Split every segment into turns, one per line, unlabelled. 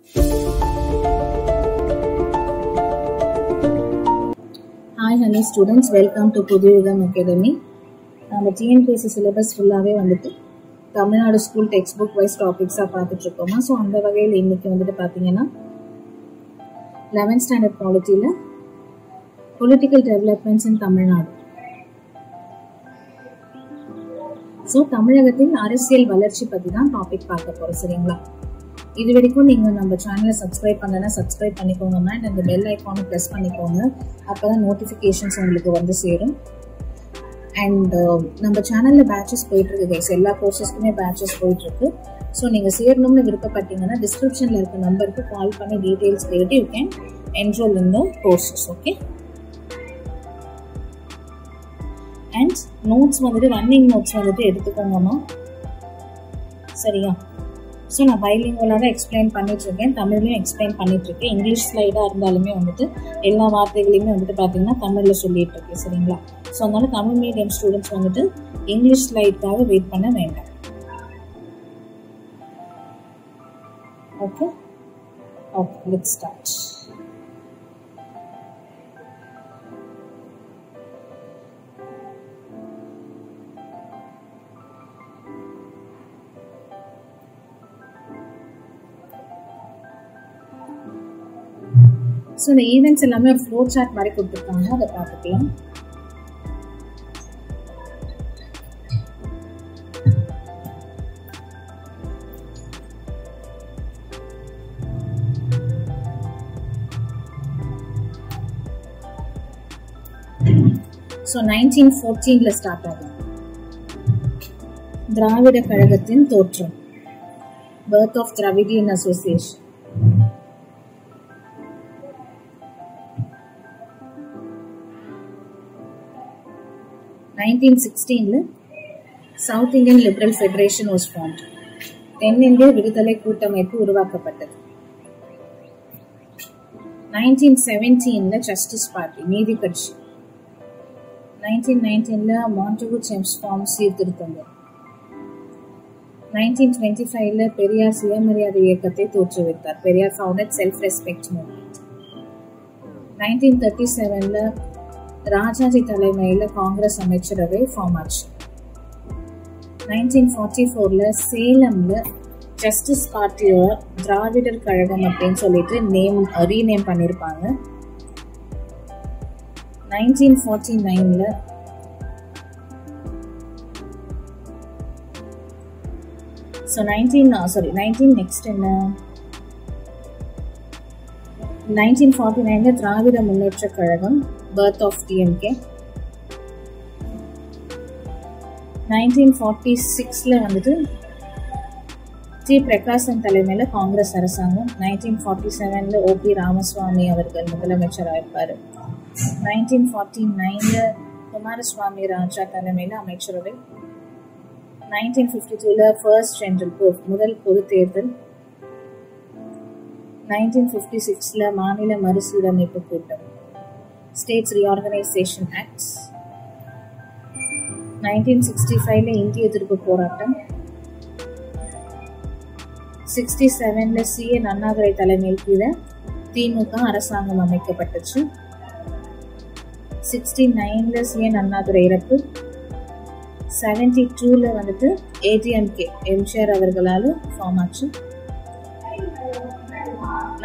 Hi honey students, welcome to Pudhuyugam Academy. நம்ம TNPSC syllabus ஃபுல்லாவே வந்துட்டு Tamil Nadu school text book wise டாபிக்ஸா பார்த்துட்டு இருக்கோமா. ஸோ அந்த வகையில் இன்னைக்கு வந்துட்டு பார்த்தீங்கன்னா 11th ஸ்டாண்டர்ட் பாலிட்டியில் political developments in Tamil Nadu. So தமிழகத்தின் அரசியல் வளர்ச்சி பற்றி தான் டாபிக் பார்க்க போகிறோம். சரிங்களா? இது வரைக்கும் நீங்கள் நம்ம சேனலை சப்ஸ்கிரைப் பண்ணலன்னா சப்ஸ்கிரைப் பண்ணிக்கோங்க அண்ட் அந்த பெல் ஐக்கானை ப்ரெஸ் பண்ணிக்கோங்க. அப்போ தான் நோட்டிஃபிகேஷன்ஸ் உங்களுக்கு வந்து சேரும். அண்ட் நம்ம சேனலில் பேட்சஸ் போயிட்டுருக்கு கைஸ், எல்லா கோர்சஸ்க்குமே பேட்சஸ் போயிட்டுருக்கு. ஸோ நீங்கள் சேரணும்னு விருப்பப்பட்டீங்கன்னா டிஸ்கிரிப்ஷனில் இருக்க நம்பருக்கு கால் பண்ணி டீட்டெயில்ஸ் கேட்டு you can enrol in the courses. Okay. And notes வந்துட்டு ரன்னிங் நோட்ஸ் வந்துட்டு எடுத்துக்கோங்கம்மா. சரியா? ஸோ நான் பைலிங்குவலாக தான் எக்ஸ்பிளைன் பண்ணிட்டுருக்கேன், தமிழ்லையும் எக்ஸ்பிளைன் பண்ணிட்டுருக்கேன். இங்கிலீஷ் ஸ்லைடாக இருந்தாலுமே வந்துட்டு எல்லா வார்த்தைகளையுமே வந்துட்டு பார்த்தீங்கன்னா தமிழில் சொல்லிட்டு இருக்கேன். சரிங்களா? ஸோ அதனால தமிழ் மீடியம் ஸ்டூடெண்ட்ஸ் வந்துட்டு இங்கிலீஷ் ஸ்லைடுக்காக வெயிட் பண்ண வேண்டாம். Okay okay, let's start. So இந்த ஈவெண்ட்ஸ் எல்லாமே ஒரு ஃப்ளோ சார்ட் மாதிரி கொடுத்துருக்காங்க, அதை பார்த்துக்கலாம். ஸோ 1914 ஸ்டார்ட் ஆகும். திராவிட கழகத்தின் தோற்றம், birth of Dravidian association. 1916 south Indian liberal federation was formed. தென்னிந்திய விடுதலை கூட்டமைப்பு உருவாக்கப்பட்டது. 1917 ஜஸ்டிஸ் பார்ட்டி, நீதி கட்சி. 1919 மாண்டகு செம்ஸ் ஃபார்ம் சீர்திருத்தங்கள். 1925 பெரியார் சுயமரியாதை இயக்கத்தை தோற்றுவித்தார். Periyar founded self respect movement. 1937 Rajaji தலைமையில் காங்கிரஸ் அமைச்சரவை ஃபார்ம் ஆச்சு. 1944 சேலம்ல ஜஸ்டிஸ் பார்ட்டியோட திராவிடர் கழகம் அப்படின்னு சொல்லிட்டு ரீநேம் பண்ணிருப்பாங்க. 1949 நெக்ஸ்ட் என்ன, 1949 Dravida Munnetra Kazhagam, birth of DMK. 1946 வந்துட்டு டி பிரகாசன் தலைமையில காங்கிரஸ் அரசாங்கம். 1947 OP ராமசுவாமி அவர்கள் முதலமைச்சராக இருப்பாரு. 1949 குமாரசுவாமி ராஜா தலைமையில அமைச்சரவை. 1952 ஃபர்ஸ்ட் ஜெனரல் கோர்ட், முதல் பொது தேர்தல். 1956 மாநில மறுசீரமைப்பு கூட்டம், States Reorganization Acts. 1965 இந்திய எதிர்ப்பு போராட்டம். 67 CN அண்ணாதுரை தலைமையில் கீழே திமுக அரசாங்கம் அமைக்கப்பட்டுச்சு. 69 CN அண்ணாதுரை இறப்பு. 72 வந்துட்டு ADMK எம்ஜிஆர் அவர்களால் ஃபார்ம் ஆச்சு.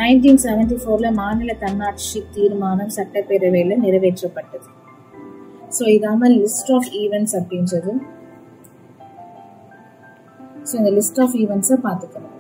1974 மாநில தன்னாட்சி தீர்மானம் சட்டப்பேரவையில் நிறைவேற்றப்பட்டது. ஸோ இதாம லிஸ்ட் ஆஃப் ஈவெண்ட்ஸ் அப்படின்றது. ஸோ இந்த லிஸ்ட் ஆஃப் ஈவெண்ட்ஸை பார்த்துக்கலாம்.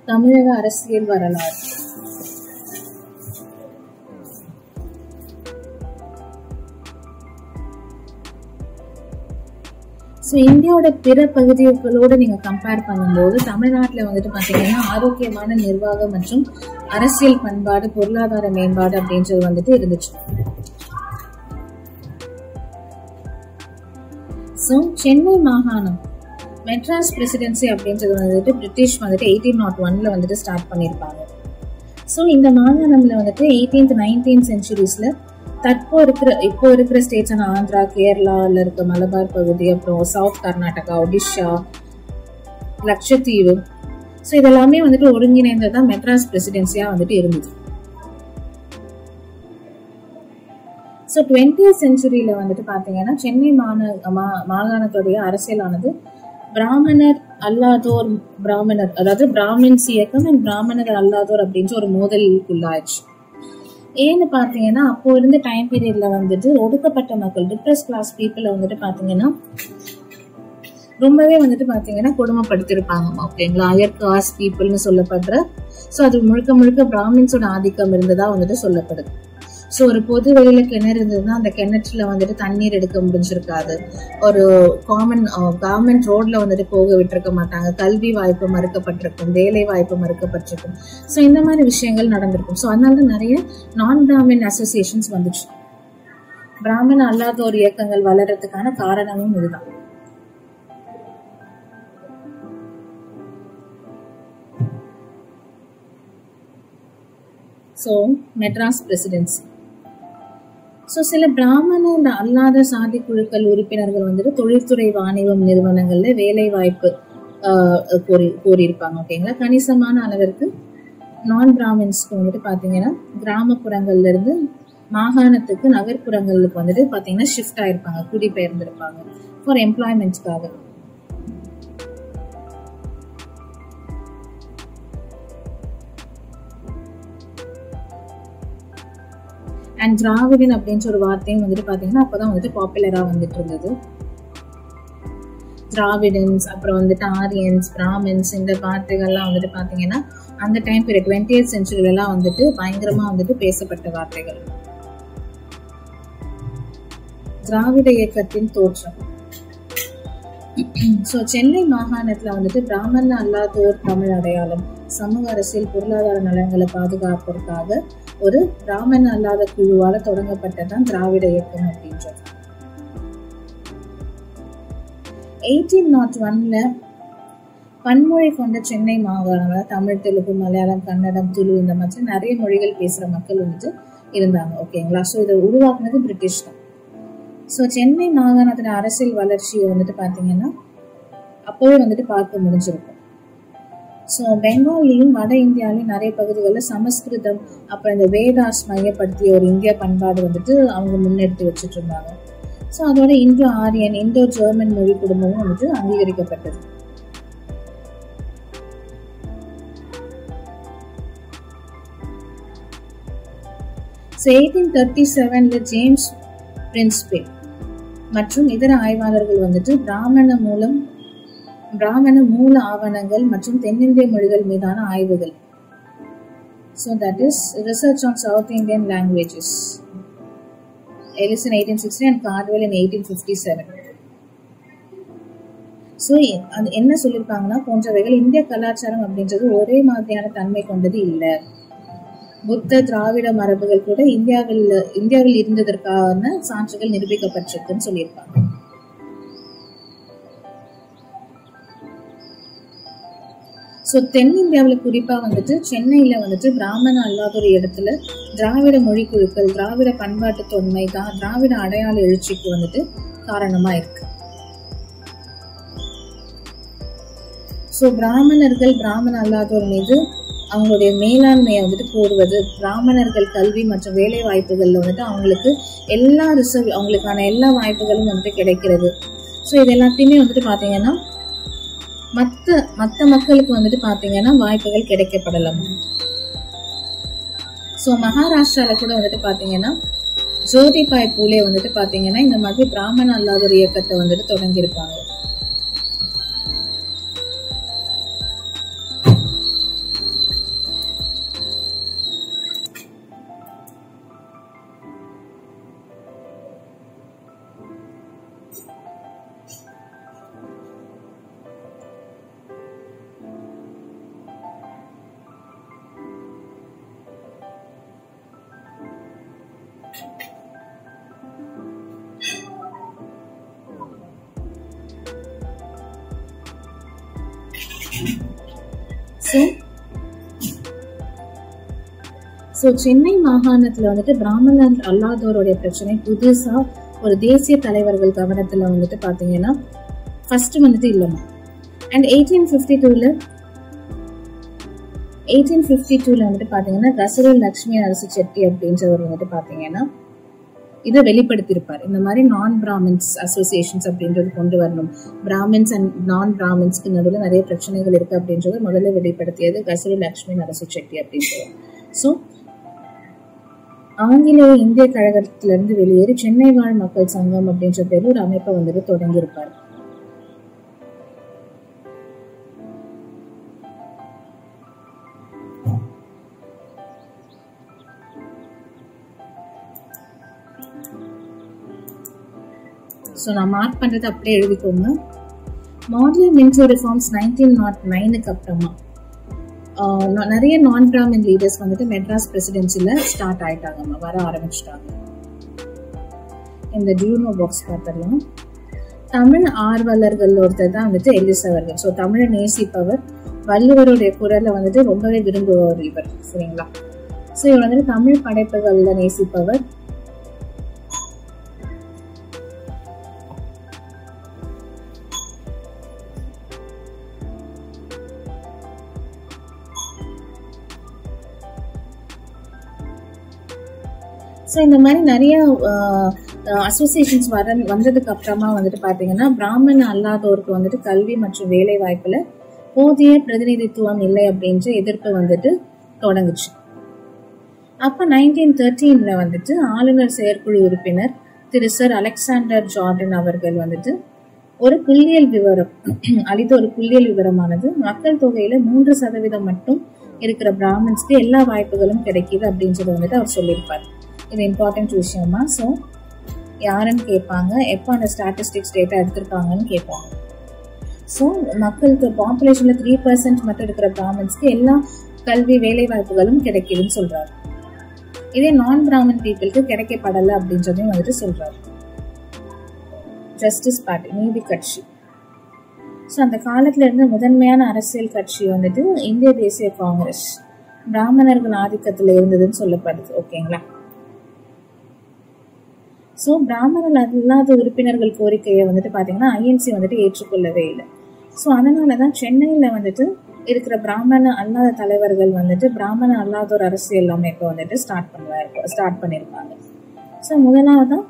தமிழக அரசியல் வரலாறு. ஸோ இந்தியாவோட பிற பகுதிகளோடு நீங்க கம்பேர் பண்ணும்போது தமிழ்நாட்டில் வந்துட்டு பாத்தீங்கன்னா ஆரோக்கியமான நிர்வாகம் மற்றும் அரசியல் பண்பாடு, பொருளாதார மேம்பாடு அப்படின்றது வந்துட்டு இருந்துச்சு. ஸோ சென்னை மாகாணம் மெட்ராஸ் பிரசிடென்சி அப்படின்றது வந்துட்டு பிரிட்டிஷ் வந்துட்டு 1801 வந்துட்டு ஸ்டார்ட் பண்ணியிருப்பாங்க. ஸோ இந்த மாகாணம்ல வந்துட்டு 18th 19th சென்ச்சுரிஸ்ல இப்போ இருக்கிற ஸ்டேட்ஸான ஆந்திரா, கேரளாவில் இருக்க மலபார் பகுதி, அப்புறம் சவுத் கர்நாடகா, ஒடிஷா, லட்சத்தீவு, ஸோ இதெல்லாமே வந்துட்டு ஒருங்கிணைந்ததான் மெட்ராஸ் பிரசிடென்சியா வந்துட்டு இருந்தது. ஸோ 20th சென்ச்சுரியில வந்துட்டு பாத்தீங்கன்னா சென்னை மாகாணத்துடைய அரசியலானது பிராமணர் அல்லாதோர் பிராமணர், அதாவது பிராமின்ஸ் இயக்கம் அண்ட் பிராமணர் அல்லாதோர் அப்படின்ற ஒரு மோதலுக்குள்ளாச்சு. ஏன்னு பாத்தீங்கன்னா அப்போ இருந்த டைம் பீரியட்ல வந்துட்டு ஒடுக்கப்பட்ட மக்கள், டிப்ரெஸ் கிளாஸ் பீப்புளை வந்துட்டு பாத்தீங்கன்னா ரொம்பவே வந்துட்டு பாத்தீங்கன்னா கொடுமைப்படுத்திருப்பாங்க. ஓகேங்களா, ஹையர் காஸ்ட் பீப்புள்னு சொல்லப்படுற, ஸோ அது முழுக்க முழுக்க பிராமின்ஸோட ஆதிக்கம் இருந்ததா வந்துட்டு சொல்லப்படுது. ஸோ ஒரு பொது வெளியில கிணறு இருந்ததுன்னா அந்த கிணற்றுல வந்துட்டு தண்ணீர் எடுக்க முடிஞ்சிருக்காது. ஒரு கவர்மெண்ட் ரோட்ல வந்துட்டு போக விட்டுருக்க மாட்டாங்க. கல்வி வாய்ப்பு மறுக்கப்பட்டிருக்கும், வேலை வாய்ப்பு மறுக்கப்பட்டிருக்கும். ஸோ இந்த மாதிரி விஷயங்கள் நடந்திருக்கும். ஸோ அதனால நிறைய நான் பிராமின் அசோசியேஷன்ஸ் வந்துச்சு. பிராமண அல்லாத ஒரு இயக்கங்கள் வளர்றதுக்கான காரணமும் இதுதான். So Madras presidency. ஸோ சில பிராமண அல்லாத சாதி குழுக்கள் உறுப்பினர்கள் வந்துட்டு தொழில்துறை வாணிபம் நிறுவனங்கள்ல வேலை வாய்ப்பு கோரியிருப்பாங்க. ஓகேங்களா, கணிசமான அளவிற்கு நான் பிராமின்ஸ்க்கு வந்துட்டு பாத்தீங்கன்னா கிராமப்புறங்கள்ல இருந்து மாகாணத்துக்கு, நகர்ப்புறங்களுக்கு வந்துட்டு பாத்தீங்கன்னா ஷிஃப்ட் ஆயிருப்பாங்க, குடிபெயர்ந்திருப்பாங்க ஃபார் எம்ப்ளாய்மெண்ட்ஸ்க்காக. அண்ட் திராவிடன் அப்படின்ற ஒரு வார்த்தையும் வந்துட்டு பாத்தீங்கன்னா அப்பதான் வந்துட்டு பாப்புலரா வந்துட்டு இருந்தது. திராவிடன்ஸ், அப்புறம் வந்துட்டு ஆரியன்ஸ், பிராமின்ஸ், இந்த வார்த்தைகள்லாம் வந்துட்டு பாத்தீங்கன்னா அந்த டைம் பீரியட் 20th சென்ச்சுரியில எல்லாம் வந்துட்டு பயங்கரமா வந்துட்டு பேசப்பட்ட வார்த்தைகள். திராவிட இயக்கத்தின் தோற்றம். ஸோ சென்னை மாகாணத்துல வந்துட்டு பிராமண அல்லாதோர் தமிழ் அடையாளம், சமூக அரசியல் பொருளாதார நலன்களை பாதுகாப்பதற்காக ஒரு பிராமண அல்லாத குழுவால தொடங்கப்பட்டதான் திராவிட இயக்கம் அப்படின்றது. 1801 பன்மொழி கொண்ட சென்னை மாகாணம், தமிழ், தெலுங்கு, மலையாளம், கன்னடம், துளு, இந்த மாதிரி நிறைய மொழிகள் பேசுற மக்கள் வந்துட்டு இருந்தாங்க. ஓகேங்களா, ஸோ இதை உருவாக்குனது பிரிட்டிஷ் தான். ஸோ சென்னை மாகாணத்தோட அரசியல் வளர்ச்சியை வந்துட்டு பாத்தீங்கன்னா அப்போவே வந்துட்டு பார்க்க முடிஞ்சிருக்கும். ஸோ பெங்காலியும் வட இந்தியாவிலையும் நிறைய பகுதிகளில் சமஸ்கிருதம், அப்புறம் இந்த வேதாஸ் மையப்படுத்திய ஒரு இந்திய பண்பாடு வந்துட்டு அவங்க முன்னெடுத்து வச்சுட்டு இருந்தாங்க. ஸோ அதோட இந்தோ ஆரியன், இந்தோ ஜெர்மன் மொழி குடும்பமும் வந்துட்டு அங்கீகரிக்கப்பட்டது. ஸோ 1837 ஜேம்ஸ் பிரின்ஸ்பே மற்றும் இதர ஆய்வாளர்கள் வந்துட்டு பிராமண மூல ஆவணங்கள் மற்றும் தென்னிந்திய மொழிகள் மீதான ஆய்வுகள், so that is research on South Indian languages, Ellis in 1860 and Cardwell in 1857. So அது என்ன சொல்லியிருப்பாங்கன்னா, போன்றவைகள் இந்திய கலாச்சாரம் அப்படின்றது ஒரே மாதிரியான தன்மை கொண்டது இல்லை. புத்த திராவிட மரபுகள் கூட இந்தியாவில் இருந்ததற்கான சான்றுகள் நிரூபிக்கப்பட்டிருக்குன்னு சொல்லியிருப்பாங்க. ஸோ தென்னிந்தியாவில் குறிப்பா வந்துட்டு சென்னையில வந்துட்டு பிராமண அல்லாத ஒரு இடத்துல திராவிட மொழி குழுக்கள், திராவிட பண்பாட்டு தொன்மை, திராவிட அடையாள எழுச்சிக்கு வந்துட்டு காரணமா இருக்கு. ஸோ பிராமணர்கள் பிராமண அல்லாதோர் மீது அவங்களுடைய மேலாண்மையை வந்துட்டு கோருவது, பிராமணர்கள் கல்வி மற்றும் வேலை வாய்ப்புகள்ல வந்துட்டு அவங்களுக்கு அவங்களுக்கான எல்லா வாய்ப்புகளும் வந்துட்டு கிடைக்கிறது. ஸோ இது எல்லாத்தையுமே வந்துட்டு பாத்தீங்கன்னா மற்ற மக்களுக்கு வந்துட்டு பாத்தீங்கன்னா வாய்ப்புகள் கிடைக்கப்படலாம். ஸோ மகாராஷ்டிரால கூட வந்துட்டு பாத்தீங்கன்னா ஜோதிபாய் பூலே வந்துட்டு பாத்தீங்கன்னா இந்த மாதிரி பிராமண அல்லாத ஒரு இயக்கத்தை வந்துட்டு தொடங்கியிருப்பாங்க. ஸோ சென்னை மாகாணத்துல வந்துட்டு பிராமணர் அல்லாதோருடைய பிரச்சனை புதுசா ஒரு தேசிய தலைவர்கள் கவனத்துல வந்துட்டு பாத்தீங்கன்னா ஃபர்ஸ்ட் வந்துட்டு இல்லமா. அண்ட் 1852 வந்துட்டு பாத்தீங்கன்னா கசரு லட்சுமி நரசி செட்டி அப்படின்றவர் வந்துட்டு பாத்தீங்கன்னா இதை வெளிப்படுத்தியிருப்பார். இந்த மாதிரி நான் பிராமின்ஸ் அசோசியேஷன்ஸ் அப்படின்றது கொண்டு வரணும், பிராமின்ஸ் அண்ட் நான் பிராமின்ஸ்க்கு நடுவில் நிறைய பிரச்சனைகள் இருக்கு அப்படின்றத முதல்ல வெளிப்படுத்தியது கசரு லட்சுமி நரசி செட்டி அப்படின்றவர். ஸோ ஆங்கிலேய இந்திய கழகத்திலிருந்து வெளியேறி சென்னை வாழ் மக்கள் சங்கம் அப்படின்ற பேர்ல ஒரு அமைப்பை வந்துட்டு தொடங்கியிருப்பார். ஸோ நான் மார்க் பண்றது அப்படியே எழுதிக்கோங்க. மாடலிங் மின்சோ ரிஃபார்ம்ஸ் 1909க்கு அப்புறமா நிறைய நான் பிராமின் லீடர்ஸ் வந்துட்டு மெட்ராஸ் பிரசிடென்சில ஸ்டார்ட் ஆயிட்டாங்க, வர ஆரம்பிச்சிட்டாங்க. இந்த டியூனோ பாக்ஸ் பார்த்துடலாம். தமிழ் ஆர்வலர்கள் ஒருத்தர் தான் வந்துட்டு எல்லிஸ் அவர்கள். ஸோ தமிழை நேசிப்பவர், வள்ளுவருடைய குரலை வந்துட்டு ரொம்பவே விரும்புபவர் இவர். சரிங்களா? ஸோ இவர் வந்துட்டு தமிழ் படைப்புகள்ல நேசிப்பவர். ஸோ இந்த மாதிரி நிறைய அசோசியேஷன்ஸ் வந்ததுக்கு அப்புறமா வந்துட்டு பாத்தீங்கன்னா பிராமண அல்லாதோருக்கு வந்துட்டு கல்வி மற்றும் வேலை வாய்ப்புல போதிய பிரதிநிதித்துவம் இல்லை அப்படின்ற எதிர்ப்பு வந்துட்டு தொடங்குச்சு. அப்ப 1913 வந்துட்டு ஆளுநர் செயற்குழு உறுப்பினர் திரு சர் அலெக்சாண்டர் ஜார்டன் அவர்கள் வந்துட்டு ஒரு புள்ளியியல் விவரம் அளித்த ஒரு புள்ளியியல் விவரமானது மக்கள் தொகையில 3% மட்டும் இருக்கிற பிராமின்ஸ்க்கு எல்லா வாய்ப்புகளும் கிடைக்குது அப்படின்றத வந்துட்டு அவர் சொல்லியிருப்பார். இது இம்பார்ட்டன்ட் விஷயமா. ஸோ யாருன்னு கேட்பாங்க, எப்போ அந்த ஸ்டாட்டிஸ்டிக்ஸ் டேட்டா எடுத்திருக்காங்கன்னு கேட்பாங்க. ஸோ மக்களுக்கு பாப்புலேஷன்ல 3% மட்டும் இருக்கிற பிராமின்ஸ்க்கு எல்லா கல்வி வேலை வாய்ப்புகளும் கிடைக்குதுன்னு சொல்றாரு. இதே நான் பிராமின் பீப்புளுக்கு கிடைக்கப்படலை அப்படின்றதையும் வந்துட்டு சொல்றாரு. ஜஸ்டிஸ் பார்ட்டி, நீதி கட்சி. ஸோ அந்த காலத்துல இருந்த முதன்மையான அரசியல் கட்சி வந்துட்டு இந்திய தேசிய காங்கிரஸ், பிராமணர்கள் ஆதிக்கத்துல இருந்ததுன்னு சொல்லப்படுது. ஓகேங்களா? ஸோ பிராமணர் அல்லாத உறுப்பினர்கள் கோரிக்கையை வந்துட்டு பாத்தீங்கன்னா ஐஎன்சி வந்துட்டு ஏற்றுக்கொள்ளவே இல்லை. ஸோ அதனாலதான் சென்னையில வந்துட்டு இருக்கிற பிராமண அல்லாத தலைவர்கள் வந்துட்டு பிராமண அல்லாத ஒரு அரசியல் அமைப்பை வந்துட்டு ஸ்டார்ட் பண்ணியிருப்பாங்க. ஸோ முதலாவதான்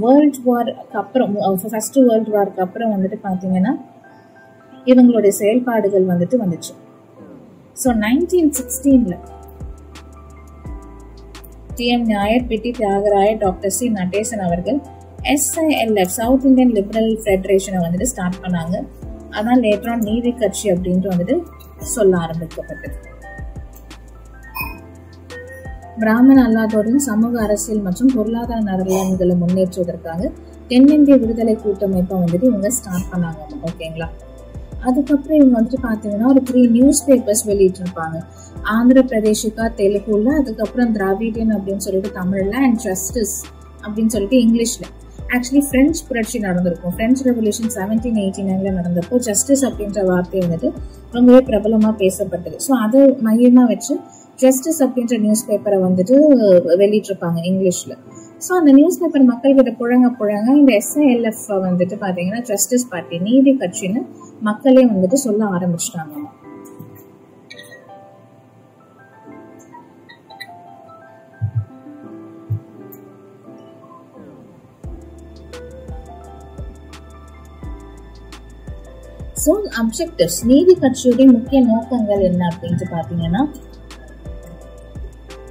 வேர்ல்ட் வார்க்கு அப்புறம், ஃபர்ஸ்ட் வேர்ல்ட் வார்க்கு அப்புறம் வந்துட்டு பாத்தீங்கன்னா இவங்களுடைய செயல்பாடுகள் வந்துட்டு வந்துச்சு. So 1916 T M. Nair, P T. Thyagarayar, doctor C. Natesan அவர்கள் SILF சவுத் இந்தியன் லிபரல் ஃபெடரேஷனை வந்துட்டு ஸ்டார்ட் பண்ணாங்க. அதான் லேட்டர் ஆன் நீதி கட்சி அப்படின்ட்டு வந்துட்டு சொல்ல ஆரம்பிக்கப்பட்டது. பிராமண அல்லாதோரின் சமூக அரசியல் மற்றும் பொருளாதார நலன்களை முன்னேற்றுவதற்காக தென்னிந்திய விடுதலை கூட்டமைப்பை வந்துட்டு இவங்க ஸ்டார்ட் பண்ணாங்க. ஓகேங்களா? அதுக்கப்புறம் இவங்க வந்துட்டு பாத்தீங்கன்னா ஒரு 3 நியூஸ் பேப்பர்ஸ் வெளியிட்டு இருப்பாங்க. ஆந்திர பிரதேசிகா தெலுங்குல, அதுக்கப்புறம் திராவிடியன் அப்படின்னு சொல்லிட்டு தமிழ்ல, அண்ட் ஜஸ்டிஸ் அப்படின்னு சொல்லிட்டு இங்கிலீஷ்ல. ஆக்சுவலி பிரெஞ்சு புரட்சி நடந்திருக்கும். பிரெஞ்சு ரெவல்யூஷன் 1789 நடந்தப்போ ஜஸ்டிஸ் அப்படின்ற வார்த்தை வந்துட்டு ரொம்பவே பிரபலமா பேசப்பட்டது. ஸோ அதை மையமா வச்சு ஜஸ்டிஸ் அப்படின்ற நியூஸ் பேப்பரை வந்துட்டு வெளியிட்டிருப்பாங்க இங்கிலீஷ்ல. ஸோ அந்த நியூஸ் பேப்பர் மக்கள் கிட்ட புழங்க இந்த SILF வந்துட்டு பாத்தீங்கன்னா ஜஸ்டிஸ் பார்ட்டி, நீதி கட்சின்னு மக்களே வந்துட்டு சொல்ல ஆரம்பிச்சிட்டாங்க. ஸோ அப்ஜெக்டிவ்ஸ், நீதி கட்சியுடைய முக்கிய நோக்கங்கள் என்ன அப்படின்ட்டு பாத்தீங்கன்னா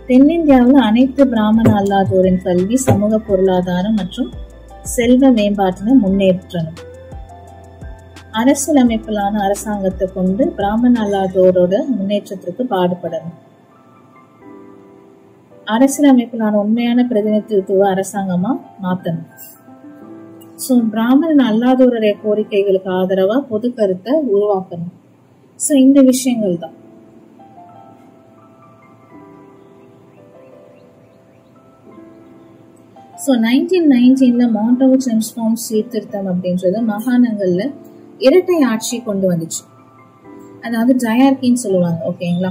தென்னிந்தியாவில் அனைத்து பிராமண அல்லாதோரின் கல்வி, சமூக பொருளாதாரம் மற்றும் செல்வ மேம்பாட்டினை முன்னேற்றணும். அரசியலமைப்பிலான அரசாங்கத்தை கொண்டு பிராமண அல்லாதோரோட முன்னேற்றத்திற்கு பாடுபடணும். அரசியலமைப்பிலான உண்மையான பிரதிநிதித்துவ அரசாங்கமா மாத்தணும். ஸோ பிராமணன் அல்லாதோருடைய கோரிக்கைகளுக்கு ஆதரவா பொது கருத்தை உருவாக்கணும். ஸோ இந்த விஷயங்கள் தான். ஸோ 1919 மாண்டவு சென்ஸ்பார்ம் சீர்திருத்தம் அப்படின்றது மாகாணங்கள்ல இரட்டை ஆட்சி கொண்டு வந்துச்சு. அதாவது டயர்கின்னு சொல்லுவாங்க. ஓகேங்களா?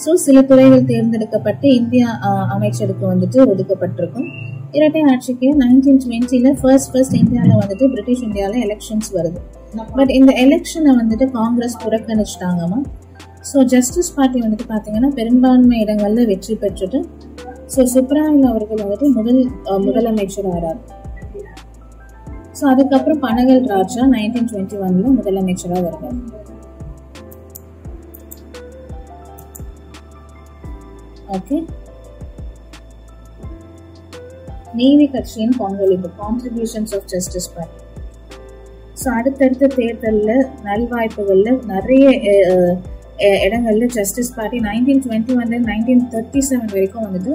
ஸோ சில துறைகள் தேர்ந்தெடுக்கப்பட்டு இந்தியா அமைச்சருக்கு வந்துட்டு ஒதுக்கப்பட்டிருக்கும். இரட்டை ஆட்சிக்கு 1920 ஃபர்ஸ்ட் இந்தியாவில் வந்துட்டு பிரிட்டிஷ் இந்தியாவில் எலெக்ஷன்ஸ் வருது. பட் இந்த எலெக்ஷனை வந்துட்டு காங்கிரஸ் புறக்கணிச்சிட்டாங்கம்மா. ஸோ ஜஸ்டிஸ் பார்ட்டி வந்துட்டு பார்த்தீங்கன்னா பெரும்பான்மை இடங்கள்ல வெற்றி பெற்றுட்டு ஸோ சுப்ராயல் அவர்கள் வந்துட்டு முதலமைச்சர் ஆறார். ஸோ அதுக்கப்புறம் பனகல் ராஜா 1921 முதலமைச்சராக வருவார். ஓகே, நீதி கட்சியின் பங்களிப்பு, contributions of justice party. So அடுத்தடுத்த தேர்தலில் நல்வாய்ப்புகள்ல நிறைய இடங்கள்ல ஜஸ்டிஸ் பார்ட்டி 1921 1937 வரைக்கும் வந்துட்டு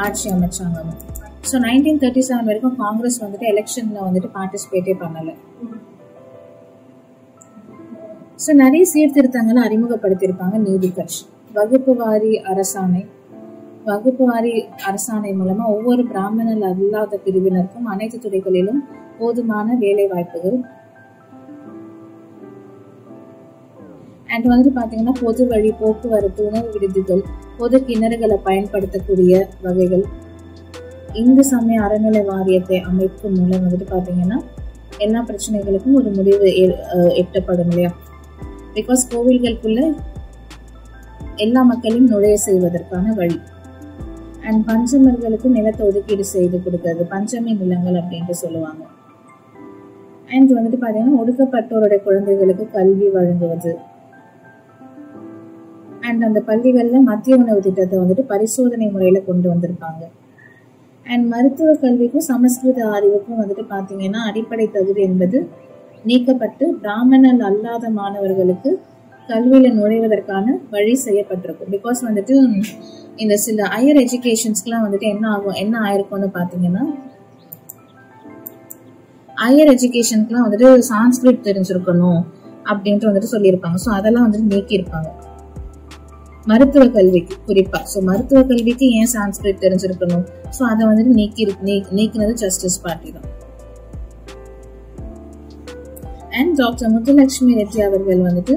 ஆட்சி அமைச்சாங்க. ஸோ 1937 வரைக்கும் காங்கிரஸ் வந்துட்டு எலெக்ஷன்ல வந்துட்டு பார்ட்டிசிபேட்டே பண்ணல. ஸோ நிறைய சீர்திருத்தங்களை அறிமுகப்படுத்தியிருப்பாங்க நீதி கட்சி. வகுப்பு வாரி அரசாணை மூலமா ஒவ்வொரு பிராமணர் அல்லாத பிரிவினருக்கும் அனைத்து துறைகளிலும் போதுமான வேலை வாய்ப்புகள். அண்ட் வந்துட்டு பாத்தீங்கன்னா பொது வழி போக்குவரத்து, உணவு விடுதிகள், பொது கிணறுகளை பயன்படுத்தக்கூடிய வகைகள். இந்து சமய அறநிலை வாரியத்தை அமைக்கும் மூலம் வந்துட்டு பாத்தீங்கன்னா எல்லா பிரச்சனைகளுக்கும் ஒரு முடிவு எட்டப்படும் இல்லையா? பிகாஸ் கோவில்களுக்குள்ள எல்லா மக்களையும் நுழைய செய்வதற்கான வழி. அண்ட் பஞ்சமர்களுக்கு நிலத்தை ஒதுக்கீடு செய்து கொடுக்கிறது, பஞ்சமி நிலங்கள் அப்படின்ட்டு சொல்லுவாங்க. அண்ட் வந்துட்டு பாத்தீங்கன்னா ஒடுக்கப்பட்டோருடைய குழந்தைகளுக்கு கல்வி வழங்குவது. அண்ட் அந்த பள்ளிகள்ல மத்திய உணவு திட்டத்தை வந்துட்டு பரிசோதனை முறையில கொண்டு வந்திருப்பாங்க. அண்ட் மருத்துவ கல்விக்கும் சமஸ்கிருத அறிவுக்கும் வந்துட்டு பாத்தீங்கன்னா அடிப்படை தகுதி என்பது நீக்கப்பட்டு பிராமணர் அல்லாத மாணவர்களுக்கு கல்வியில நுழைவதற்கான வழி செய்யப்பட்டிருக்கும். பிகாஸ் வந்துட்டு இந்த சில ஹையர் எஜுகேஷன்ஸ்க்குலாம் வந்துட்டு என்ன ஆயிருக்கும்னு பாத்தீங்கன்னா ஹையர் எஜுகேஷனுக்குலாம் வந்துட்டு சான்ஸ்கிரிட் தெரிஞ்சிருக்கணும் அப்படின்ட்டு வந்துட்டு சொல்லியிருப்பாங்க. ஸோ அதெல்லாம் வந்துட்டு நீக்கியிருப்பாங்க மருத்துவ கல்விக்கு குறிப்பா. ஸோ மருத்துவ கல்விக்கு ஏன் சான்ஸ்கிரிட் தெரிஞ்சிருக்கணும்? ஸோ அதை வந்துட்டு நீக்கினது ஜஸ்டிஸ் பார்ட்டி தான். அண்ட் டாக்டர் முத்துலட்சுமி ரெட்டி அவர்கள் வந்துட்டு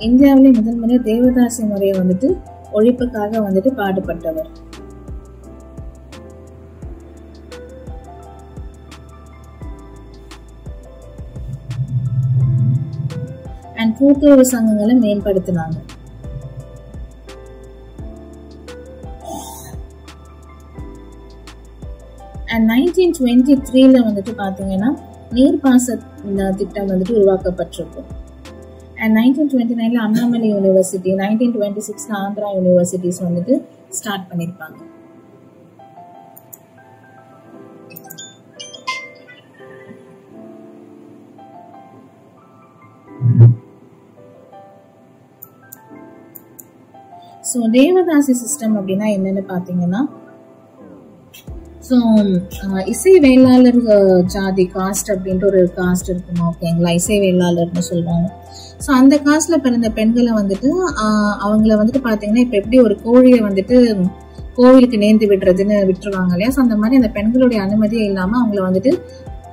இந்தியாவிலே முதல் முறை தேவதாசி முறையை வந்துட்டு ஒழிப்புக்காக வந்துட்டு பாடுபட்டவர். அண்ட் கூட்டுறவு சங்கங்களை மேம்படுத்தினாங்க. அண்ட் 1923 வந்துட்டு பாத்தீங்கன்னா நீர்ப்பாச திட்டம் வந்துட்டு உருவாக்கப்பட்டிருக்கும். And 1929 Annamalai university, 1926 Andhra universities வந்துட்டு ஸ்டார்ட் பண்ணிருப்பாங்க. ஸோ தேவதாசி சிஸ்டம் அப்படின்னா என்னன்னு பாத்தீங்கன்னா, ஸோ இசை வேளாளர் ஜாதி காஸ்ட் அப்படின்ட்டு ஒரு காஸ்ட் இருக்குமா? ஓகேங்களா, இசை வேளாளர்னு சொல்லுவாங்க. ஸோ அந்த காஸ்ட்ல பிறந்த பெண்களை வந்துட்டு அவங்கள வந்துட்டு பாத்தீங்கன்னா இப்ப எப்படி ஒரு கோழியை வந்துட்டு கோவிலுக்கு நேர்ந்து விடுறதுன்னு விட்டுருவாங்க இல்லையா? ஸோ அந்த மாதிரி அந்த பெண்களுடைய அனுமதியே இல்லாம அவங்கள வந்துட்டு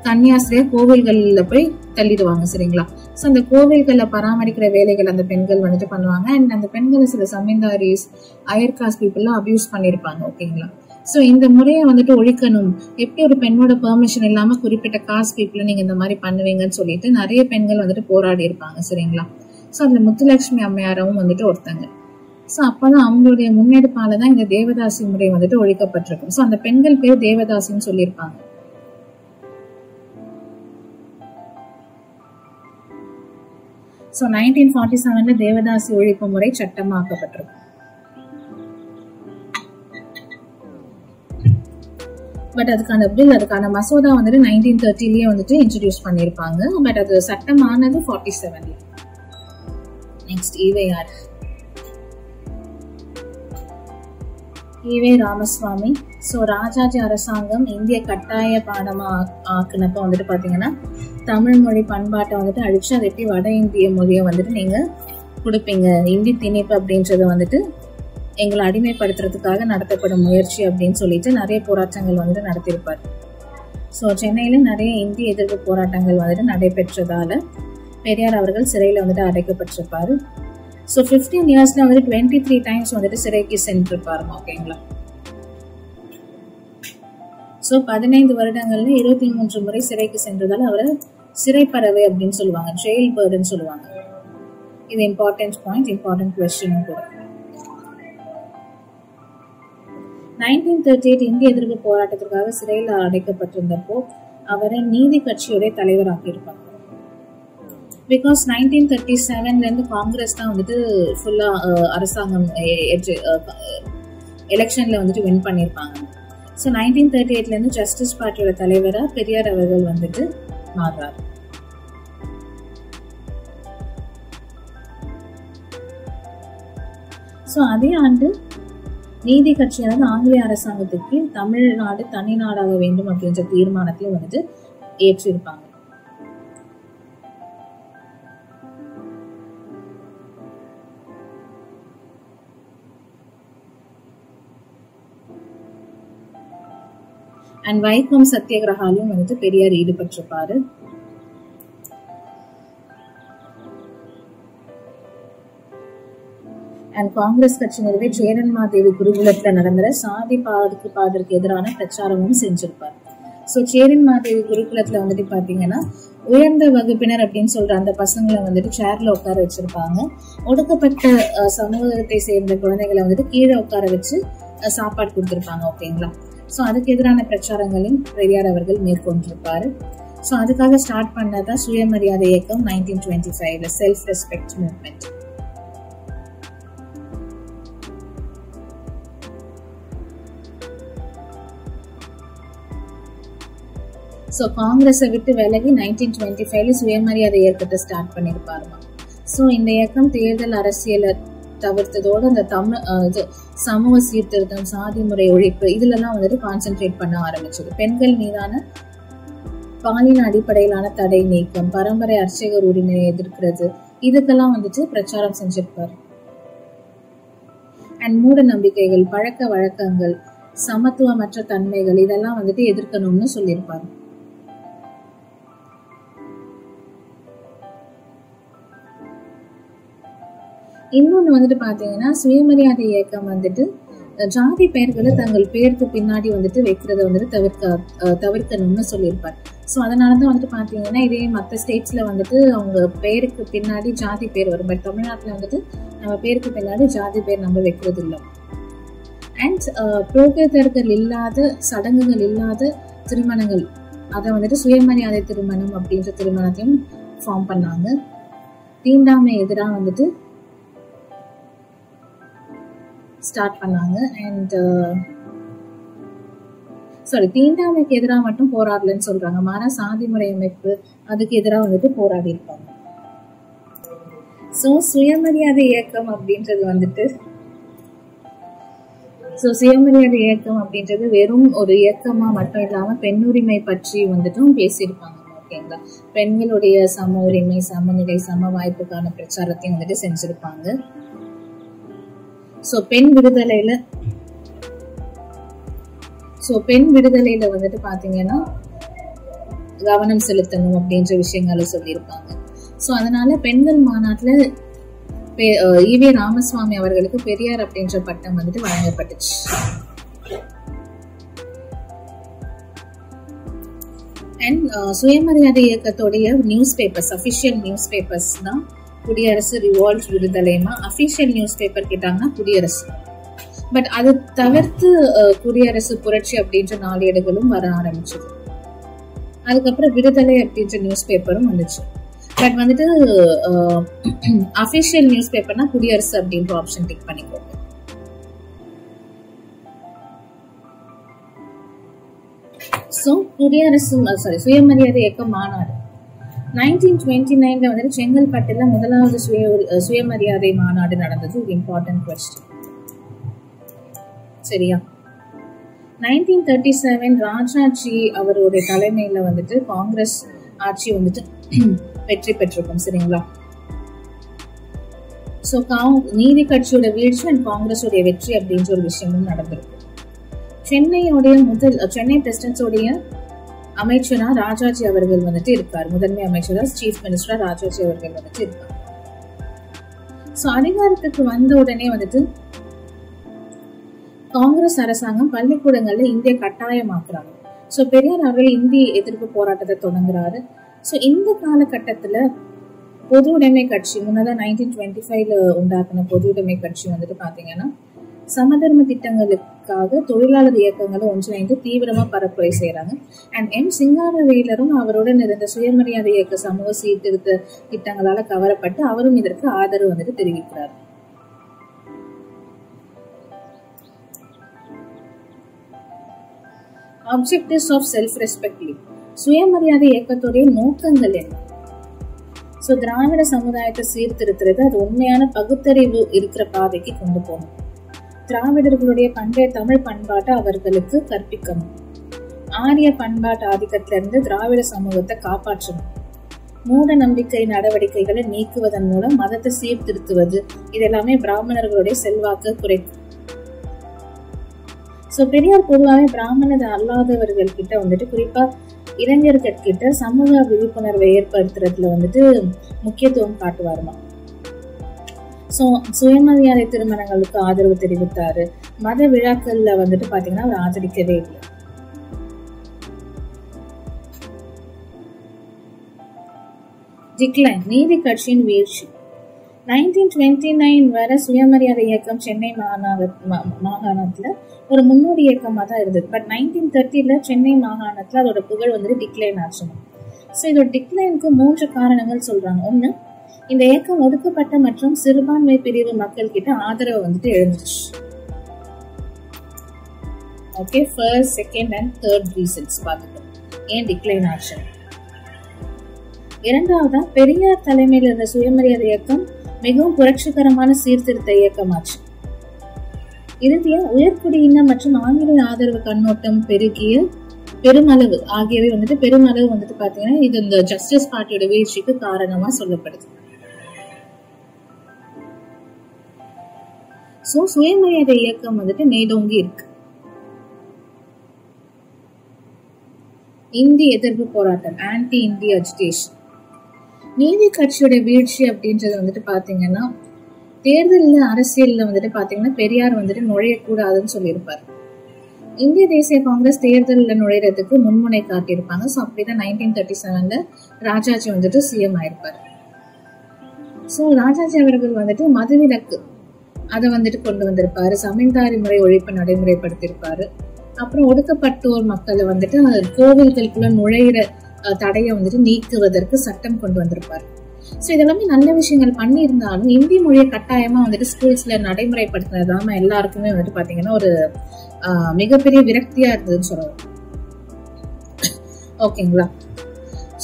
கன்னியாஸ்திரியா கோவில்கள்ல போய் தள்ளிடுவாங்க. சரிங்களா? ஸோ அந்த கோவில்களை பராமரிக்கிற வேலைகள் அந்த பெண்கள் வந்துட்டு பண்ணுவாங்க. அண்ட் அந்த பெண்களை சில சமீந்தாரிஸ், ஹையர் காஸ்ட் பீப்புள்லாம் அபியூஸ் பண்ணிருப்பாங்க. ஓகேங்களா? ஸோ இந்த முறையை வந்துட்டு ஒழிக்கணும். எப்படி ஒரு பெண்ணோட பெர்மிஷன் இல்லாம குறிப்பிட்ட காஸ்ட் பீப்புளை நீங்க இந்த மாதிரி பண்ணுவீங்கன்னு சொல்லிட்டு நிறைய பெண்கள் வந்துட்டு போராடி இருப்பாங்க. சரிங்களா? ஸோ அதுல முத்துலட்சுமி அம்மையாரவும் வந்துட்டு ஒருத்தங்க. ஸோ அப்பதான் அவங்களுடைய முன்னெடுப்பாலதான் இந்த தேவதாசி முறை வந்துட்டு ஒழிக்கப்பட்டிருக்கும். ஸோ அந்த பெண்கள் பேர் தேவதாசின்னு சொல்லியிருப்பாங்க. ஸோ 1947 தேவதாசி ஒழிப்பு முறை சட்டமாக்கப்பட்டிருக்கும். பட் அதுக்கான மசோதா வந்துட்டு 1930 வந்துட்டு இன்ட்ரோடியூஸ் பண்ணிருப்பாங்க. பட் அது சட்டமானது 47. நெக்ஸ்ட் ஈவேயார். ஈவே ராமசுவாமி. ஸோ ராஜாஜி அரசாங்கம் இந்திய கட்டாய பாடமா ஆக்குனப்ப வந்துட்டு பாத்தீங்கன்னா தமிழ் மொழி பண்பாட்டை வந்துட்டு அழிச்சு அதை எப்படி வட இந்திய மொழியை வந்துட்டு நீங்க கொடுப்பீங்க, இந்தி திணிப்பு அப்படின்றத வந்துட்டு எங்களை அடிமைப்படுத்துறதுக்காக நடத்தப்படும் முயற்சி அப்படின்னு சொல்லிட்டு நிறைய போராட்டங்கள் வந்துட்டு நடத்தியிருப்பார். ஸோ சென்னையில நிறைய இந்தி எதிர்ப்பு போராட்டங்கள் வந்துட்டு நடைபெற்றதால பெரியார் அவர்கள் சிறையில வந்துட்டு அடைக்கப்பட்டிருப்பாரு. ஸோ 15 இயர்ஸ்ல வந்துட்டு 23 டைம்ஸ் வந்துட்டு சிறைக்கு சென்றிருப்பாருங்க. ஓகேங்களா. ஸோ 15 வருடங்கள்ல 23 முறை சிறைக்கு சென்றதால அவரை சிறைப்பறவை அப்படின்னு சொல்லுவாங்க, ஜெயில் பேர்டுன்னு சொல்லுவாங்க. இது இம்பார்ட்டன்ட் பாயிண்ட், இம்பார்ட்டன்ட் கொஸ்டின் கூட. 1938 இந்திய எதிர்ப்பு போராட்டத்திற்காக சிறையில் அடைக்கப்பட்டிருந்தப்போ அவரை நீதி கட்சியோட தலைவராக்கி இருப்பாங்க. பிகாஸ் 1937 இருந்து காங்கிரஸ் தான் வந்துட்டு ஃபுல்லா அரசாங்கம் எலெக்ஷன்ல வந்துட்டு வின் பண்ணியிருப்பாங்க. ஸோ 1938 இருந்து ஜஸ்டிஸ் பார்ட்டியோட தலைவரா பெரியார் அவர்கள் வந்துட்டு மாறுறாரு. ஸோ அதே ஆண்டு நீதி கட்சியானது ஆங்கிலேய அரசாங்கத்துக்கு தமிழ்நாடு தனி நாடாக வேண்டும் அப்படின்ற தீர்மானத்தையும் வந்துட்டு ஏற்றிருப்பாங்க. அண்ட் வைக்கம் சத்தியகிரகாலையும் வந்துட்டு பெரியார் ஈடுபட்டிருப்பாரு. அண்ட் காங்கிரஸ் கட்சி நிறுவ சேரன்மாதேவி குருகுலத்துல நடந்த சாதி பாதுகாப்பிற்கு எதிரான பிரச்சாரமும் செஞ்சிருப்பார். ஸோ சேரன்மாதேவி குருகுலத்துல வந்துட்டு பாத்தீங்கன்னா உயர்ந்த வகுப்பினர் அப்படின்னு சொல்ற அந்த பசங்களை வந்துட்டு சேர்ல உட்கார வச்சிருப்பாங்க. ஒடுக்கப்பட்ட சமூகத்தை சேர்ந்த குழந்தைகளை வந்துட்டு கீழே உட்கார வச்சு சாப்பாடு கொடுத்திருப்பாங்க. ஓகேங்களா. ஸோ அதுக்கு எதிரான பிரச்சாரங்களையும் பெரியார் அவர்கள் மேற்கொண்டிருப்பாரு. ஸோ அதுக்காக ஸ்டார்ட் பண்ணதான் சுயமரியாதை இயக்கம் 1925 செல்ஃப் ரெஸ்பெக்ட் மூவ்மெண்ட். ஸோ காங்கிரஸை விட்டு விலகி 1925 சுயமரியாதை இயக்கத்தை ஸ்டார்ட் பண்ணியிருப்பாருமா. ஸோ இந்த இயக்கம் தேர்தல் அரசியலை தவிர்த்ததோடு அந்த சமூக சீர்திருத்தம், சாதி முறை ஒழிப்பு இதுலலாம் வந்துட்டு கான்சென்ட்ரேட் பண்ண ஆரம்பிச்சது. பெண்கள் மீதான பாலின அடிப்படையிலான தடை நீக்கம், பரம்பரை அர்ச்சகர் உரிமையை எதிர்க்கிறது, இதுக்கெல்லாம் வந்துட்டு பிரச்சாரம் செஞ்சிருப்பாரு. அண்ட் மூட நம்பிக்கைகள், பழக்க வழக்கங்கள், சமத்துவமற்ற தன்மைகள் இதெல்லாம் வந்துட்டு எதிர்க்கணும்னு சொல்லியிருப்பாரு. இன்னொன்னு வந்துட்டு பாத்தீங்கன்னா சுயமரியாதை இயக்கம் வந்துட்டு ஜாதி பெயர்களை தங்கள் பேருக்கு பின்னாடி வந்துட்டு வைக்கிறத வந்துட்டு தவிர்க்கணும்னு சொல்லியிருப்பார். ஸோ அதனாலதான் வந்துட்டு பாத்தீங்கன்னா இதே மற்ற ஸ்டேட்ஸ்ல வந்துட்டு அவங்க பேருக்கு பின்னாடி ஜாதி பேர் வரும். பட் தமிழ்நாட்டுல வந்துட்டு நம்ம பேருக்கு பின்னாடி ஜாதி பேர் நம்ம வைக்கிறது இல்லை. அண்ட் புரோகிதர்கள் இல்லாத, சடங்குகள் இல்லாத திருமணங்கள், அதை வந்துட்டு சுயமரியாதை திருமணம் அப்படின்ற திருமணத்தையும் ஃபார்ம் பண்ணாங்க. தீண்டாமை எதிராக வந்துட்டு ஸ்டார்ட் பண்ணாங்க. அண்ட் தீண்டாமைக்கு எதிராக மட்டும் போராடலன்னு சொல்றாங்க, மாறா சாதி முறை அமைப்பு அதுக்கு எதிராக வந்துட்டு போராடி இருப்பாங்க. ஸோ சுயமரியாதை இயக்கம் அப்படின்றது வந்துட்டு சுயமரியாதை இயக்கம் அப்படின்றது வெறும் ஒரு இயக்கமா மட்டும் இல்லாம பெண்ணுரிமை பற்றி வந்துட்டும் பேசியிருப்பாங்க. ஓகேங்களா. பெண்களுடைய சம உரிமை, சமநிலை, சம வாய்ப்புக்கான பிரச்சாரத்தையும் வந்துட்டு செஞ்சிருப்பாங்க. பெண் விடுதலையில வந்துட்டு பாத்தீங்கன்னா கவனம் செலுத்தணும் அப்படின்ற விஷயங்களை சொல்லியிருப்பாங்க. ஸோ அதனால பெண்கள் மாநாட்டுல ஈவே ராமசுவாமி அவர்களுக்கு பெரியார் அப்படின்ற பட்டம் வந்துட்டு வழங்கப்பட்டுச்சு. அண்ட் சுயமரியாதை இயக்கத்துடைய news papers, official news papers தான் குடியரசு, ரிவால்ட், விடுதலைமா. அபிஷியல் நியூஸ் பேப்பர் கேட்டாங்கன்னா குடியரசு. பட் அது தவிர்த்து குடியரசு, புரட்சி அப்படின்ற நாளேடுகளும் வர ஆரம்பிச்சது. அதுக்கப்புறம் விடுதலை அப்படின்ற நியூஸ் பேப்பரும் வந்துச்சு. பட் வந்துட்டு அபிஷியல் நியூஸ் பேப்பர்னா குடியரசு அப்படின்ற ஆப்ஷன் டிக் பண்ணிக்கோங்க. சுயமரியாதை இயக்க மாநாடு 1929 வந்துட்டு செங்கல்பட்டுல முதலாவது சுயமரியாதை மாநாடு நடந்தது. இது இம்பார்ட்டன்ட் கொஸ்டின். சரியா. 1937 ராஜாஜி அவருடைய தலைமையில வந்துட்டு காங்கிரஸ் ஆட்சி வந்துட்டு வெற்றி பெற்றிருக்கும். சரிங்களா. சோ நீதி கட்சியோட வீழ்ச்சி அண்ட் காங்கிரஸோடைய வெற்றி அப்படின்ற ஒரு விஷயமும் நடந்திருக்கு. சென்னை பிரசிடென்ட்ஸோடைய அமைச்சரா ராஜாஜி அவர்கள் வந்துட்டு இருக்கார். முதன்மை அமைச்சரா, சீஃப் மினிஸ்டரா ராஜாஜி அவர்கள் வந்துட்டு இருக்காங்க. ஸோ அதிகாரத்துக்கு வந்த உடனே வந்துட்டு காங்கிரஸ் அரசாங்கம் பள்ளிக்கூடங்கள்ல இந்திய கட்டாயமாக்குறாங்க. ஸோ பெரியார் அவர்கள் இந்தி எதிர்ப்பு போராட்டத்தை தொடங்குறாரு. ஸோ இந்த காலகட்டத்துல பொது உடைமை கட்சி, முன்னதான் 1925 உண்டாக்குன பொது உடைமை கட்சி வந்துட்டு பாத்தீங்கன்னா சமதர்ம திட்டங்களுக்காக தொழிலாளர் இயக்கங்களை ஒன்றிணைந்து தீவிரமா பரப்புரை செய்யறாங்க. அண்ட் எம் சிங்காரவேலரும் அவருடன் இருந்த சுயமரியாதை இயக்க சமூக சீர்திருத்த திட்டங்களால கவரப்பட்டு அவரும் இதற்கு ஆதரவு வந்துட்டு தெரிவிக்கிறார். Objectives of self respect league, சுயமரியாதை இயக்கத்துடைய நோக்கங்கள் என்ன? ஸோ திராவிட சமுதாயத்தை சீர்திருத்துறது, அது உண்மையான பகுத்தறிவு இருக்கிற பாதைக்கு கொண்டு போகணும். திராவிடர்களுடைய பண்டைய தமிழ் பண்பாட்டை அவர்களுக்கு கற்பிக்கணும். ஆரிய பண்பாட்டு ஆதிக்கத்திலிருந்து திராவிட சமூகத்தை காப்பாற்றணும். மூட நம்பிக்கை நடவடிக்கைகளை நீக்குவதன் மூலம் மதத்தை சீர்திருத்துவது, இதெல்லாமே பிராமணர்களுடைய செல்வாக்கு குறைக்கும். ஸோ பெரியார் பொதுவாகவே பிராமணர் அல்லாதவர்கள் கிட்ட வந்துட்டு, குறிப்பா இளைஞர்கள் கிட்ட சமூக விழிப்புணர்வை ஏற்படுத்துறதுல வந்துட்டு முக்கியத்துவம் காட்டுவாருமா. ஸோ சுயமரியாதை திருமணங்களுக்கு ஆதரவு தெரிவித்தாரு. மத விழாக்கள்ல வந்துட்டு பாத்தீங்கன்னா அவர் ஆதரிக்கவே இல்லை. டிக்ளைன், நீதி கட்சியின் வீழ்ச்சி. 1929 வரை சுயமரியாதை இயக்கம் சென்னை மாகாணத்துல ஒரு முன்னோடி இயக்கமா தான் இருந்தது. பட் 1930 சென்னை மாகாணத்துல அதோட புகழ் வந்துட்டு டிக்ளைன் ஆச்சு. ஸோ இதோட டிக்ளைனுக்கு 3 காரணங்கள் சொல்றாங்க. ஒண்ணு, இந்த இயக்கம் ஒடுக்கப்பட்ட மற்றும் சிறுபான்மை பிரிவு மக்கள் கிட்ட ஆதரவு வந்துட்டு எழுந்துச்சு. Okay, first, second and third reasons பார்த்துக்கணும் ஏன் டிக்ளைன் ஆச்சு. இரண்டாவதா, பெரியார் தலைமையில் இருந்த சுயமரியாதை இயக்கம் மிகவும் புரட்சிகரமான சீர்திருத்த இயக்கமாச்சு. இறுதியா, உயர்குடியின மற்றும் ஆங்கில ஆதரவு கண்ணோட்டம் பெருகிய பெருமளவு ஆகியவை வந்துட்டு பெருமளவு வந்துட்டு பாத்தீங்கன்னா இது இந்த ஜஸ்டிஸ் பார்ட்டியோட வீழ்ச்சிக்கு காரணமா சொல்லப்படுது. சோ சுயமரியாதை இயக்கம் வந்துட்டு மேலோங்கி இருக்கு. இந்தி எதிர்ப்பு போராட்டம், ஆன்டி இந்தி அஜிடேஷன். நீதி கட்சியோட வீழ்ச்சி அப்படின்றது வந்துட்டு பாத்தீங்கன்னா தேர்தலில் அரசியல்ல வந்துட்டு பாத்தீங்கன்னா பெரியார் வந்துட்டு நுழையக்கூடாதுன்னு சொல்லியிருப்பாரு. இந்திய தேசிய காங்கிரஸ் தேர்தலில் நுழைறதுக்கு முன்முனை காட்டியிருப்பாங்க. ஸோ அப்படிதான் 1937 ராஜாஜி வந்துட்டு சிஎம் ஆயிருப்பாரு. ஸோ ராஜாஜி அவர்கள் வந்துட்டு மதுவிலக்கு அதை வந்துட்டு கொண்டு வந்திருப்பாரு. சமீன்தாரி முறை ஒழிப்பை நடைமுறைப்படுத்தியிருப்பாரு. அப்புறம் ஒடுக்கப்பட்டோர் மக்களை வந்துட்டு கோவில்களுக்குள்ள நுழையிற தடையை வந்துட்டு நீக்குவதற்கு சட்டம் கொண்டு வந்திருப்பாரு. ஸோ இதெல்லாமே நல்ல விஷயங்கள் பண்ணியிருந்தாலும் இந்தி மொழியை கட்டாயமா வந்துட்டு ஸ்கூல்ஸ்ல நடைமுறைப்படுத்தினதாம எல்லாருக்குமே வந்துட்டு பாத்தீங்கன்னா ஒரு மிகப்பெரிய விரக்தியா இருந்ததுன்னு சொல்லலாம். ஓகேங்களா?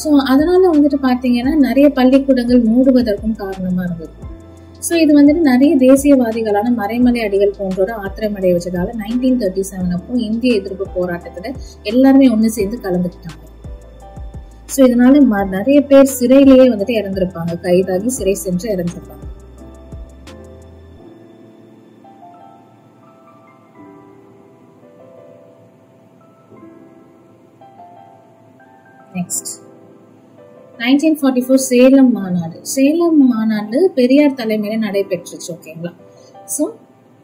ஸோ அதனால வந்துட்டு பாத்தீங்கன்னா நிறைய பள்ளிக்கூடங்கள் மூடுவதற்கும் காரணமா இருந்தது. ஸோ இது வந்துட்டு நிறைய தேசியவாதிகளான மறைமலை அடிகள் போன்றோட ஆத்திரமடைய வச்சதால 1937 அப்போ இந்திய எதிர்ப்பு போராட்டத்துல எல்லாருமே ஒண்ணு சேர்ந்து கலந்துக்கிட்டாங்க. ஸோ இதனால நிறைய பேர் சிறையிலேயே வந்துட்டு இறந்திருப்பாங்க, கைதாகி சிறை சென்று இறந்திருப்பாங்க. நெக்ஸ்ட் 1944 சேலம் மாநாடு. சேலம் மாநாடு பெரியார் தலைமையில நடைபெற்றுச்சு. ஓகேங்களா? சோ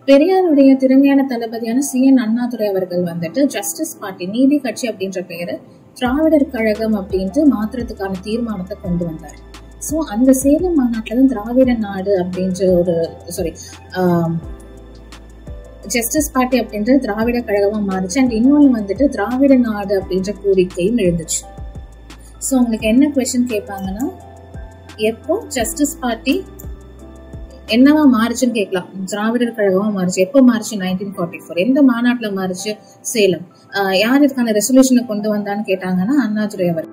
பெரியாருடைய திறமையான தளபதியான CN அண்ணாதுரை அவர்கள் வந்துட்டு ஜஸ்டிஸ் பார்ட்டி, நீதி கட்சி அப்படின்ற பெயரை திராவிடர் கழகம் அப்படின்ட்டு மாத்துறதுக்கான தீர்மானத்தை கொண்டு வந்தார். சோ அந்த சேலம் மாநாட்டுலதான் திராவிட நாடு அப்படின்ற ஒரு ஜஸ்டிஸ் பார்ட்டி அப்படின்ற திராவிட கழகமா மாறிச்சு. அண்ட் இன்னொன்னு வந்துட்டு திராவிட நாடு அப்படின்ற கோரிக்கையும் எழுந்துச்சு. ஸோ உங்களுக்கு என்ன கொஸ்டின் கேட்பாங்கன்னா, எப்போ ஜஸ்டிஸ் பார்ட்டி என்னவா மாறுச்சுன்னு கேட்கலாம். திராவிடர் கழகமா மாறுச்சு. எப்போ மாறுச்சு? 1944. எந்த மாநாட்டுல மாறுச்சு? சேலம். யார் இதுக்கான ரெசல்யூஷனை கொண்டு வந்தான்னு கேட்டாங்கன்னா அண்ணாதுரை அவர்.